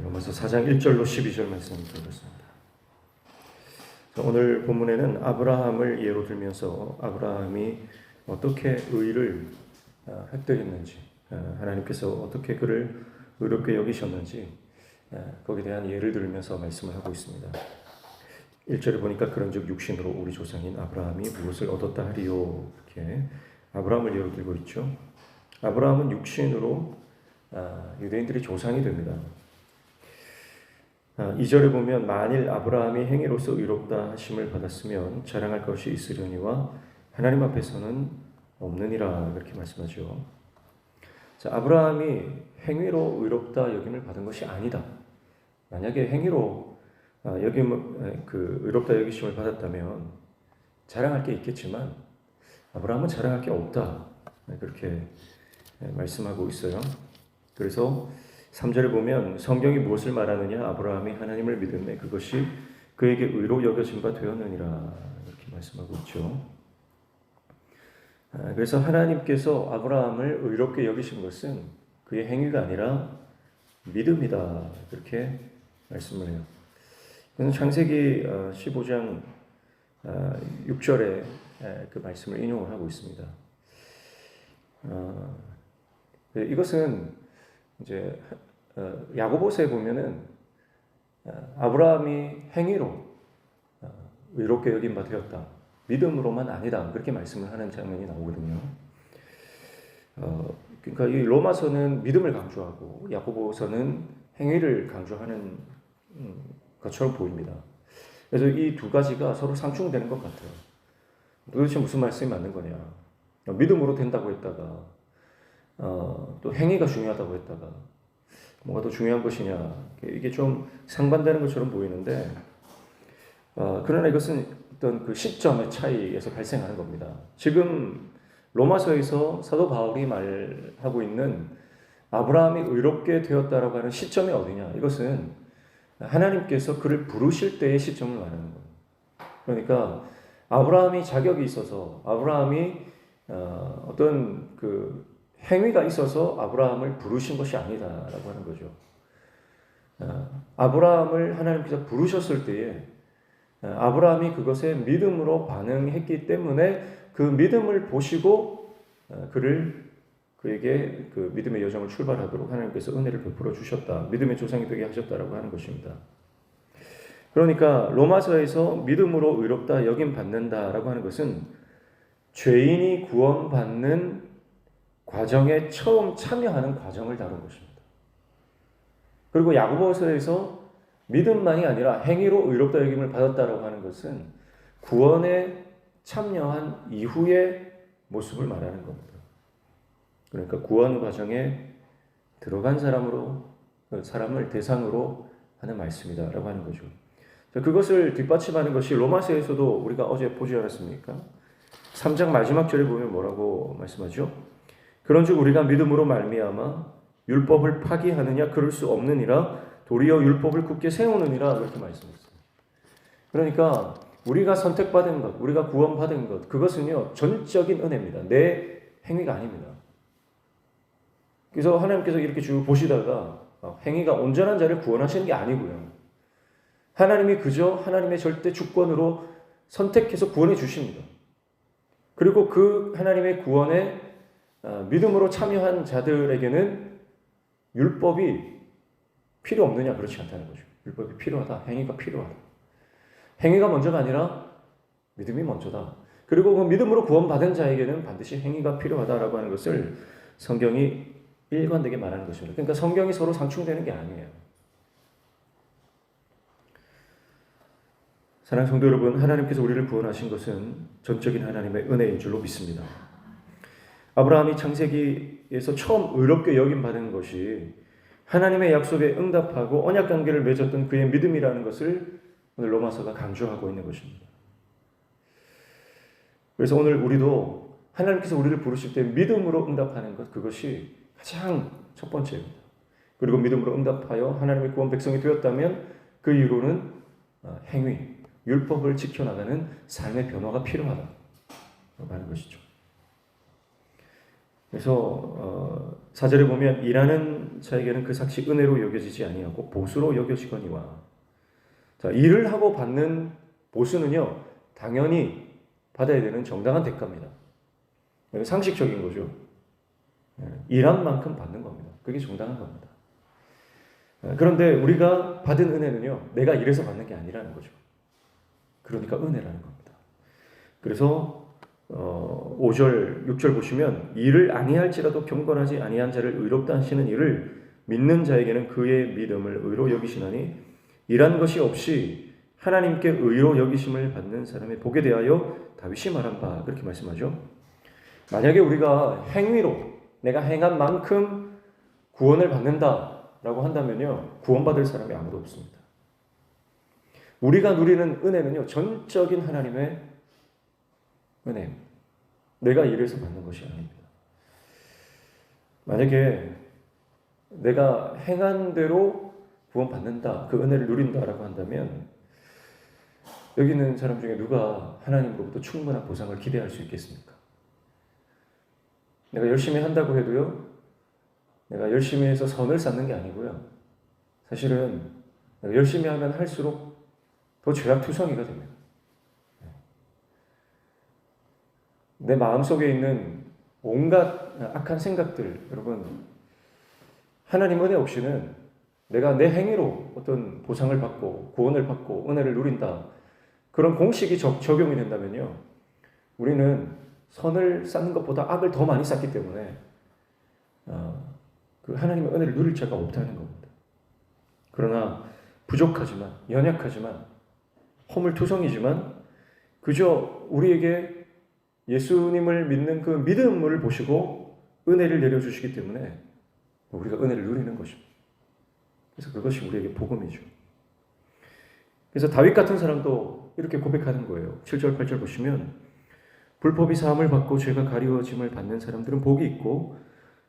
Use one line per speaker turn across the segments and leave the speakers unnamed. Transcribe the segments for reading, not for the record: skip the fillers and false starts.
로마서 4장 1절로 12절 말씀 드리겠습니다. 오늘 본문에는 아브라함을 예로 들면서 아브라함이 어떻게 의를 획득했는지, 하나님께서 어떻게 그를 의롭게 여기셨는지 거기에 대한 예를 들면서 말씀을 하고 있습니다. 1절에 보니까 그런즉 육신으로 우리 조상인 아브라함이 무엇을 얻었다 하리요, 이렇게 아브라함을 예로 들고 있죠. 아브라함은 육신으로 유대인들의 조상이 됩니다. 2절에 보면 만일 아브라함이 행위로서 의롭다 하심을 받았으면 자랑할 것이 있으려니와 하나님 앞에서는 없느니라, 그렇게 말씀하죠. 자, 아브라함이 행위로 의롭다 여김을 받은 것이 아니다. 만약에 행위로 의롭다 여기심을 받았다면 자랑할 게 있겠지만 아브라함은 자랑할 게 없다, 그렇게 말씀하고 있어요. 그래서 3절에 보면 성경이 무엇을 말하느냐, 아브라함이 하나님을 믿음에 그것이 그에게 의로 여겨진 바 되었느니라, 이렇게 말씀하고 있죠. 그래서 하나님께서 아브라함을 의롭게 여기신 것은 그의 행위가 아니라 믿음이다, 그렇게 말씀을 해요. 창세기 15장 6절에 그 말씀을 인용을 하고 있습니다. 이것은 이제 야고보서에 보면은 아브라함이 행위로 의롭게 여긴 바 되었다, 믿음으로만 아니다, 그렇게 말씀을 하는 장면이 나오거든요. 그러니까 이 로마서는 믿음을 강조하고 야고보서는 행위를 강조하는 것처럼 보입니다. 그래서 이 두 가지가 서로 상충되는 것 같아요. 도대체 무슨 말씀이 맞는 거냐? 믿음으로 된다고 했다가 또 행위가 중요하다고 했다가 뭐가 더 중요한 것이냐, 이게 좀 상반되는 것처럼 보이는데 그러나 이것은 어떤 그 시점의 차이에서 발생하는 겁니다. 지금 로마서에서 사도 바울이 말하고 있는 아브라함이 의롭게 되었다라고 하는 시점이 어디냐, 이것은 하나님께서 그를 부르실 때의 시점을 말하는 거예요. 그러니까 아브라함이 자격이 있어서, 아브라함이 어떤 그 행위가 있어서 아브라함을 부르신 것이 아니다라고 하는 거죠. 아브라함을 하나님께서 부르셨을 때에 아브라함이 그것에 믿음으로 반응했기 때문에 그 믿음을 보시고 그에게 그 믿음의 여정을 출발하도록 하나님께서 은혜를 베풀어 주셨다, 믿음의 조상이 되게 하셨다라고 하는 것입니다. 그러니까 로마서에서 믿음으로 의롭다 여김 받는다라고 하는 것은 죄인이 구원받는 과정에 처음 참여하는 과정을 다룬 것입니다. 그리고 야고보서에서 믿음만이 아니라 행위로 의롭다 여김을 받았다라고 하는 것은 구원에 참여한 이후의 모습을 말하는 겁니다. 그러니까 구원 과정에 들어간 사람을 대상으로 하는 말씀이다라고 하는 거죠. 그것을 뒷받침하는 것이 로마서에서도 우리가 어제 보지 않았습니까? 3장 마지막 절에 보면 뭐라고 말씀하죠? 그런즉 우리가 믿음으로 말미암아 율법을 파기하느냐, 그럴 수 없느니라, 도리어 율법을 굳게 세우느니라, 그렇게 말씀했어요. 그러니까 우리가 선택받은 것, 우리가 구원받은 것, 그것은요 전적인 은혜입니다. 내 행위가 아닙니다. 그래서 하나님께서 이렇게 쭉 보시다가 행위가 온전한 자를 구원하시는 게 아니고요, 하나님이 그저 하나님의 절대 주권으로 선택해서 구원해 주십니다. 그리고 그 하나님의 구원에 믿음으로 참여한 자들에게는 율법이 필요 없느냐, 그렇지 않다는 거죠. 율법이 필요하다, 행위가 필요하다. 행위가 먼저가 아니라 믿음이 먼저다. 그리고 그 믿음으로 구원받은 자에게는 반드시 행위가 필요하다라고 하는 것을 성경이 일관되게 말하는 것입니다. 그러니까 성경이 서로 상충되는 게 아니에요. 사랑하는 성도 여러분, 하나님께서 우리를 구원하신 것은 전적인 하나님의 은혜인 줄로 믿습니다. 아브라함이 창세기에서 처음 의롭게 여김받은 것이 하나님의 약속에 응답하고 언약 관계를 맺었던 그의 믿음이라는 것을 오늘 로마서가 강조하고 있는 것입니다. 그래서 오늘 우리도 하나님께서 우리를 부르실 때 믿음으로 응답하는 것, 그것이 가장 첫 번째입니다. 그리고 믿음으로 응답하여 하나님의 구원 백성이 되었다면 그 이후로는 행위, 율법을 지켜나가는 삶의 변화가 필요하다고 하는 것이죠. 그래서 4절에 보면 일하는 자에게는 그 삭시 은혜로 여겨지지 아니하고 보수로 여겨지거니와. 자, 일을 하고 받는 보수는요, 당연히 받아야 되는 정당한 대가입니다. 상식적인 거죠. 일한 만큼 받는 겁니다. 그게 정당한 겁니다. 그런데 우리가 받은 은혜는요, 내가 일해서 받는 게 아니라는 거죠. 그러니까 은혜라는 겁니다. 그래서 5절, 6절 보시면 일을 아니할지라도 경건하지 아니한 자를 의롭다 하시는 일을 믿는 자에게는 그의 믿음을 의로 여기시나니 일한 것이 없이 하나님께 의로 여기심을 받는 사람의 복에 대하여 다윗이 말한 바 그렇게 말씀하죠. 만약에 우리가 행위로 내가 행한 만큼 구원을 받는다라고 한다면요, 구원받을 사람이 아무도 없습니다. 우리가 누리는 은혜는요, 전적인 하나님의 은혜입니다. 내가 일해서 받는 것이 아닙니다. 만약에 내가 행한 대로 구원받는다, 그 은혜를 누린다라고 한다면 여기 있는 사람 중에 누가 하나님으로부터 충분한 보상을 기대할 수 있겠습니까? 내가 열심히 한다고 해도요, 내가 열심히 해서 선을 쌓는 게 아니고요, 사실은 내가 열심히 하면 할수록 더 죄악투성이가 됩니다. 내 마음속에 있는 온갖 악한 생각들, 여러분, 하나님 은혜 없이는 내가 내 행위로 어떤 보상을 받고 구원을 받고 은혜를 누린다, 그런 공식이 적용이 된다면요, 우리는 선을 쌓는 것보다 악을 더 많이 쌓기 때문에 그 하나님의 은혜를 누릴 자가 없다는 겁니다. 그러나 부족하지만, 연약하지만, 허물투성이지만 그저 우리에게 예수님을 믿는 그 믿음을 보시고 은혜를 내려주시기 때문에 우리가 은혜를 누리는 것입니다. 그래서 그것이 우리에게 복음이죠. 그래서 다윗 같은 사람도 이렇게 고백하는 거예요. 7절, 8절 보시면 불법이 사함을 받고 죄가 가리워짐을 받는 사람들은 복이 있고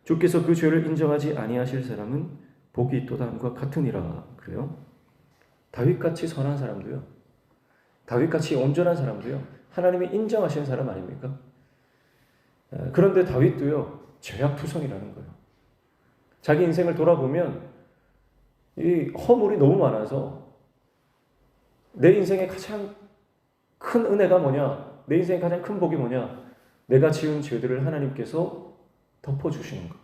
주께서 그 죄를 인정하지 아니하실 사람은 복이 있도다 함과 같으니라. 그래요? 다윗같이 선한 사람도요, 다윗같이 온전한 사람도요, 하나님이 인정하시는 사람 아닙니까? 그런데 다윗도요, 죄악투성이라는 거예요. 자기 인생을 돌아보면 이 허물이 너무 많아서 내 인생의 가장 큰 은혜가 뭐냐, 내 인생의 가장 큰 복이 뭐냐, 내가 지은 죄들을 하나님께서 덮어주시는 것,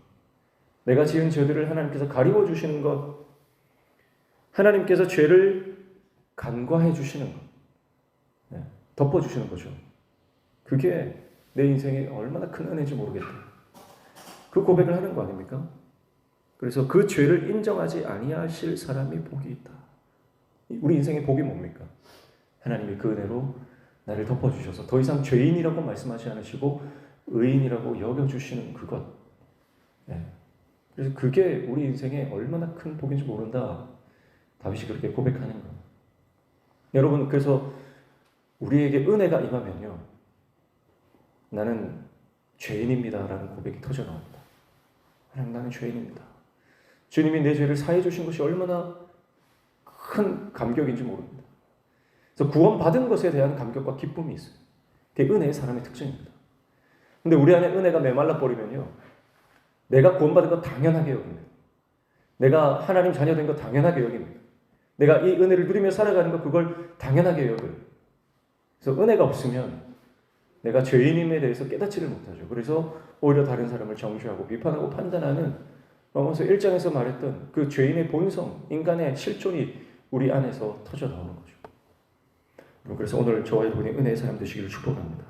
내가 지은 죄들을 하나님께서 가리워주시는 것, 하나님께서 죄를 간과해 주시는 것, 덮어주시는 거죠. 그게 내 인생에 얼마나 큰 은혜인지 모르겠다, 그 고백을 하는 거 아닙니까? 그래서 그 죄를 인정하지 아니하실 사람이 복이 있다. 우리 인생의 복이 뭡니까? 하나님이 그 은혜로 나를 덮어주셔서 더 이상 죄인이라고 말씀하지 않으시고 의인이라고 여겨주시는 그것. 그래서 그게 우리 인생에 얼마나 큰 복인지 모른다, 다윗이 그렇게 고백하는 거예요. 여러분, 그래서 우리에게 은혜가 임하면요, 나는 죄인입니다 라는 고백이 터져 나옵니다. 하나님, 나는 죄인입니다. 주님이 내 죄를 사해 주신 것이 얼마나 큰 감격인지 모릅니다. 그래서 구원받은 것에 대한 감격과 기쁨이 있어요. 그게 은혜의 사람의 특징입니다. 근데 우리 안에 은혜가 메말라 버리면요, 내가 구원받은 거 당연하게 여깁니다. 내가 하나님 자녀된 거 당연하게 여깁니다. 내가 이 은혜를 누리며 살아가는 거, 그걸 당연하게 여겨요. 그래서 은혜가 없으면 내가 죄인임에 대해서 깨닫지를 못하죠. 그래서 오히려 다른 사람을 정죄하고 비판하고 판단하는 로마서 1장에서 말했던 그 죄인의 본성, 인간의 실존이 우리 안에서 터져 나오는 거죠. 그래서 오늘 저와 여러분이 은혜의 사람 되시기를 축복합니다.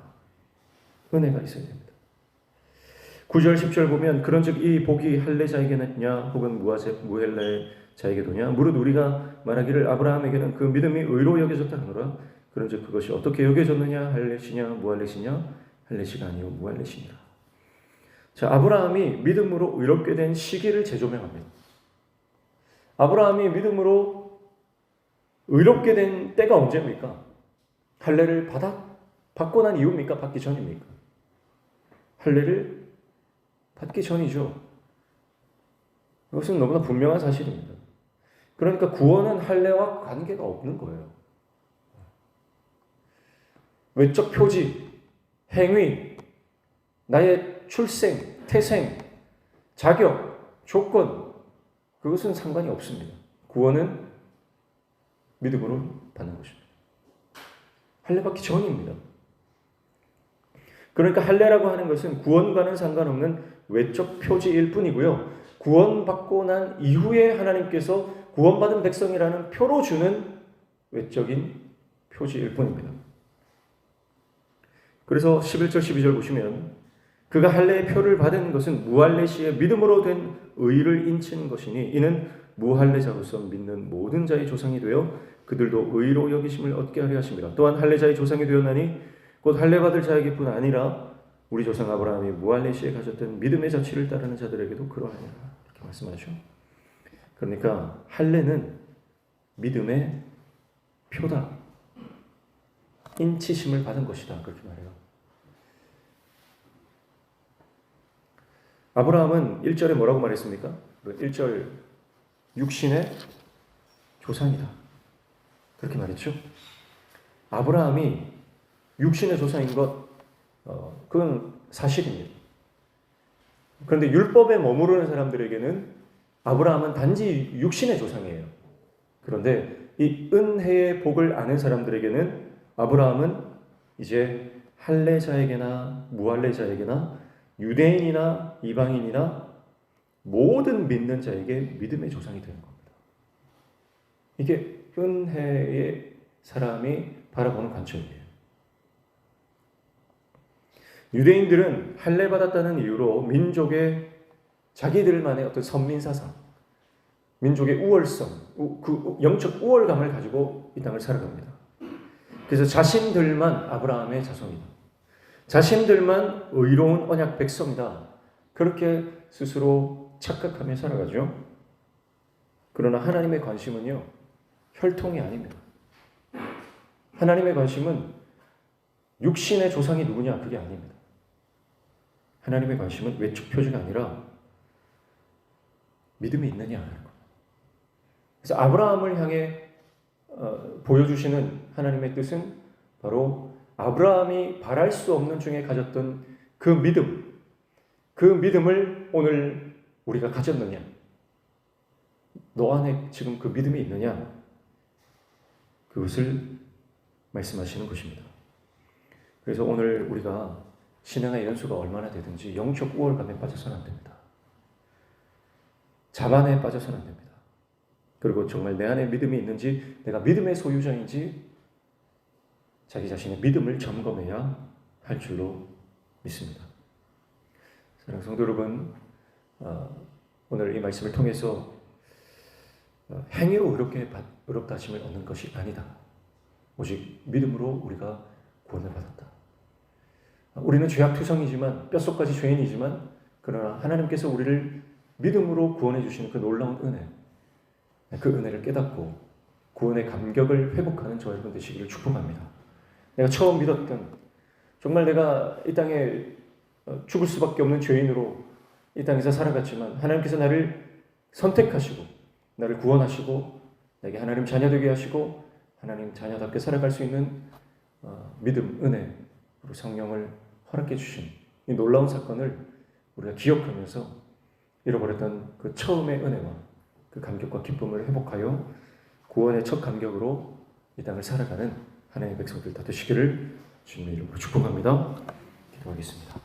은혜가 있어야 됩니다. 9절, 10절 보면 그런즉 이 복이 할례자에게느냐 혹은 무헬례자에게도냐 무릇 우리가 말하기를 아브라함에게는 그 믿음이 의로 여겨졌다 하노라. 그런즉 그것이 어떻게 여겨졌느냐, 할례시냐 무할례시냐, 할례시가 아니요 무할례시니라. 자, 아브라함이 믿음으로 의롭게 된 시기를 재조명합니다. 아브라함이 믿음으로 의롭게 된 때가 언제입니까? 할례를 받고 난 이후입니까? 받기 전입니까? 할례를 받기 전이죠. 이것은 너무나 분명한 사실입니다. 그러니까 구원은 할례와 관계가 없는 거예요. 외적 표지, 행위, 나의 출생, 태생, 자격, 조건 그것은 상관이 없습니다. 구원은 믿음으로 받는 것입니다. 할례받기 전입니다. 그러니까 할례라고 하는 것은 구원과는 상관없는 외적 표지일 뿐이고요. 구원받고 난 이후에 하나님께서 구원받은 백성이라는 표로 주는 외적인 표지일 뿐입니다. 그래서 11절 12절 보시면 그가 할례의 표를 받은 것은 무할례 시에 믿음으로 된 의를 인치는 것이니 이는 무할례자로서 믿는 모든 자의 조상이 되어 그들도 의로 여기심을 얻게 하려 하심이라. 또한 할례자의 조상이 되었나니 곧 할례받을 자에게뿐 아니라 우리 조상 아브라함이 무할례 시에 가졌던 믿음의 자취를 따르는 자들에게도 그러하니라. 이렇게 말씀하죠. 그러니까 할례는 믿음의 표다. 인치심을 받은 것이다. 그렇게 말해요. 아브라함은 1절에 뭐라고 말했습니까? 1절 육신의 조상이다. 그렇게 말했죠. 아브라함이 육신의 조상인 것 그건 사실입니다. 그런데 율법에 머무르는 사람들에게는 아브라함은 단지 육신의 조상이에요. 그런데 이 은혜의 복을 아는 사람들에게는 아브라함은 이제 할례자에게나 무할례자에게나 유대인이나 이방인이나 모든 믿는 자에게 믿음의 조상이 되는 겁니다. 이게 은혜의 사람이 바라보는 관점이에요. 유대인들은 할례 받았다는 이유로 민족의 자기들만의 어떤 선민 사상, 민족의 우월성, 그 영적 우월감을 가지고 이 땅을 살아갑니다. 그래서 자신들만 아브라함의 자손이다. 자신들만 의로운 언약 백성이다. 그렇게 스스로 착각하며 살아가죠. 그러나 하나님의 관심은요, 혈통이 아닙니다. 하나님의 관심은 육신의 조상이 누구냐, 그게 아닙니다. 하나님의 관심은 외적 표지가 아니라 믿음이 있느냐 하는 겁니다. 그래서 아브라함을 향해 보여주시는 하나님의 뜻은 바로 아브라함이 바랄 수 없는 중에 가졌던 그 믿음, 그 믿음을 오늘 우리가 가졌느냐? 너 안에 지금 그 믿음이 있느냐? 그것을 말씀하시는 것입니다. 그래서 오늘 우리가 신앙의 연수가 얼마나 되든지 영적 우월감에 빠져서는 안 됩니다. 자만에 빠져서는 안 됩니다. 그리고 정말 내 안에 믿음이 있는지, 내가 믿음의 소유자인지 자기 자신의 믿음을 점검해야 할 줄로 믿습니다. 사랑하는 성도 여러분, 오늘 이 말씀을 통해서 행위로 의롭다 하심을 얻는 것이 아니다. 오직 믿음으로 우리가 구원을 받았다. 우리는 죄악투성이지만 뼛속까지 죄인이지만 그러나 하나님께서 우리를 믿음으로 구원해 주시는 그 놀라운 은혜, 그 은혜를 깨닫고 구원의 감격을 회복하는 저와 여러분 되시기를 축복합니다. 내가 처음 믿었던, 정말 내가 이 땅에 죽을 수밖에 없는 죄인으로 이 땅에서 살아갔지만 하나님께서 나를 선택하시고 나를 구원하시고 내게 하나님 자녀되게 하시고 하나님 자녀답게 살아갈 수 있는 믿음, 은혜로 성령을 허락해 주신 이 놀라운 사건을 우리가 기억하면서 잃어버렸던 그 처음의 은혜와 그 감격과 기쁨을 회복하여 구원의 첫 감격으로 이 땅을 살아가는 하나님의 백성들 다 되시기를 주님의 이름으로 축복합니다. 기도하겠습니다.